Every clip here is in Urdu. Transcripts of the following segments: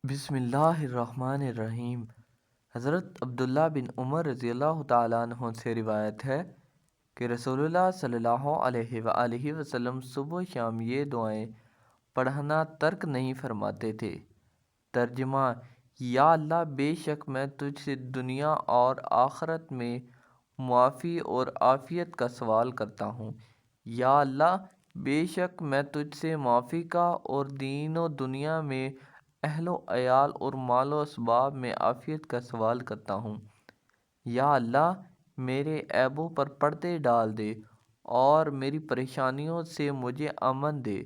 بسم اللہ الرحمن الرحیم۔ حضرت عبداللہ بن عمر رضی اللہ تعالیٰ عنہ سے روایت ہے کہ رسول اللہ صلی اللہ علیہ وآلہ وسلم صبح و شام یہ دعائیں پڑھنا ترک نہیں فرماتے تھے۔ ترجمہ: یا اللہ، بے شک میں تجھ سے دنیا اور آخرت میں معافی اور عافیت کا سوال کرتا ہوں۔ یا اللہ، بے شک میں تجھ سے معافی کا اور دین و دنیا میں اہل و عیال اور مال و اسباب میں عافیت کا سوال کرتا ہوں۔ یا اللہ، میرے عیبوں پر پردے ڈال دے اور میری پریشانیوں سے مجھے امن دے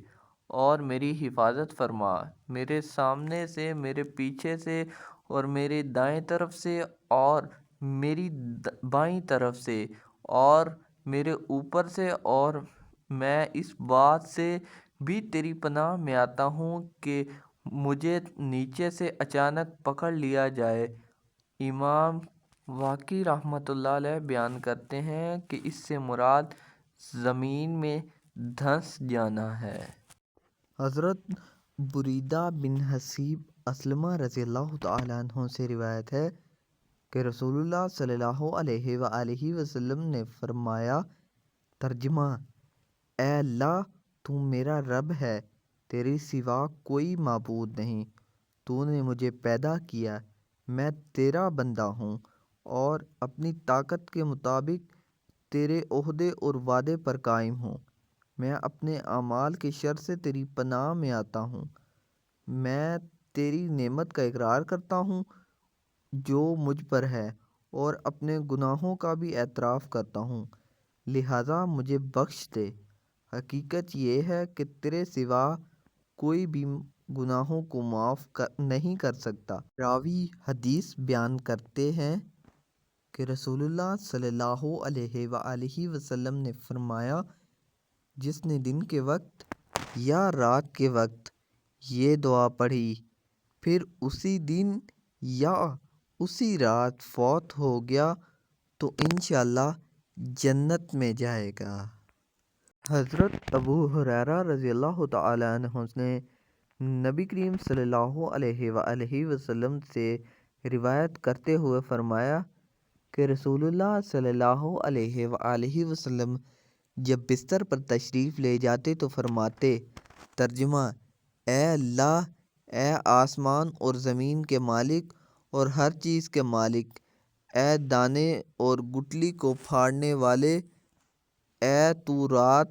اور میری حفاظت فرما، میرے سامنے سے، میرے پیچھے سے اور میرے دائیں طرف سے اور میری بائیں طرف سے اور میرے اوپر سے، اور میں اس بات سے بھی تیری پناہ میں آتا ہوں کہ مجھے نیچے سے اچانک پکڑ لیا جائے۔ امام واقعی رحمۃ اللہ علیہ بیان کرتے ہیں کہ اس سے مراد زمین میں دھنس جانا ہے۔ حضرت بریدہ بن حصیب اسلمہ رضی اللہ تعالیٰ عنہ سے روایت ہے کہ رسول اللہ صلی اللہ علیہ وآلہ وسلم نے فرمایا، ترجمہ: اے اللہ، تو میرا رب ہے، تیرے سوا کوئی معبود نہیں۔ تو نے مجھے پیدا کیا، میں تیرا بندہ ہوں اور اپنی طاقت کے مطابق تیرے عہدے اور وعدے پر قائم ہوں۔ میں اپنے اعمال کے شر سے تیری پناہ میں آتا ہوں۔ میں تیری نعمت کا اقرار کرتا ہوں جو مجھ پر ہے، اور اپنے گناہوں کا بھی اعتراف کرتا ہوں، لہٰذا مجھے بخش دے۔ حقیقت یہ ہے کہ تیرے سوا کوئی بھی گناہوں کو معاف نہیں کر سکتا۔ راوی حدیث بیان کرتے ہیں کہ رسول اللہ صلی اللہ علیہ وآلہ وسلم نے فرمایا، جس نے دن کے وقت یا رات کے وقت یہ دعا پڑھی، پھر اسی دن یا اسی رات فوت ہو گیا تو انشاءاللہ جنت میں جائے گا۔ حضرت ابو ہریرہ رضی اللہ تعالیٰ عنہ نے نبی کریم صلی اللہ علیہ وآلہ وسلم سے روایت کرتے ہوئے فرمایا کہ رسول اللہ صلی اللہ علیہ وآلہ وسلم جب بستر پر تشریف لے جاتے تو فرماتے، ترجمہ: اے اللہ، اے آسمان اور زمین کے مالک اور ہر چیز کے مالک، اے دانے اور گٹلی کو پھاڑنے والے، اے تورات،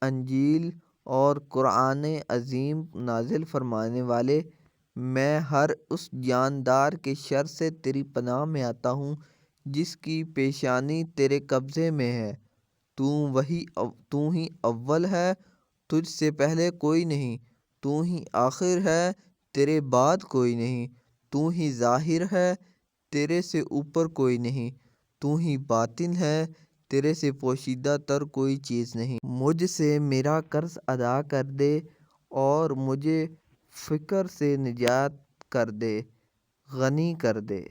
انجیل اور قرآن عظیم نازل فرمانے والے، میں ہر اس جاندار کے شر سے تیری پناہ میں آتا ہوں جس کی پیشانی تیرے قبضے میں ہے۔ تو ہی اول ہے، تجھ سے پہلے کوئی نہیں، تو ہی آخر ہے، تیرے بعد کوئی نہیں، تو ہی ظاہر ہے، تیرے سے اوپر کوئی نہیں، تو ہی باطن ہے، تیرے سے پوشیدہ تر کوئی چیز نہیں۔ مجھ سے میرا قرض ادا کر دے اور مجھے فقر سے نجات کر دے، غنی کر دے۔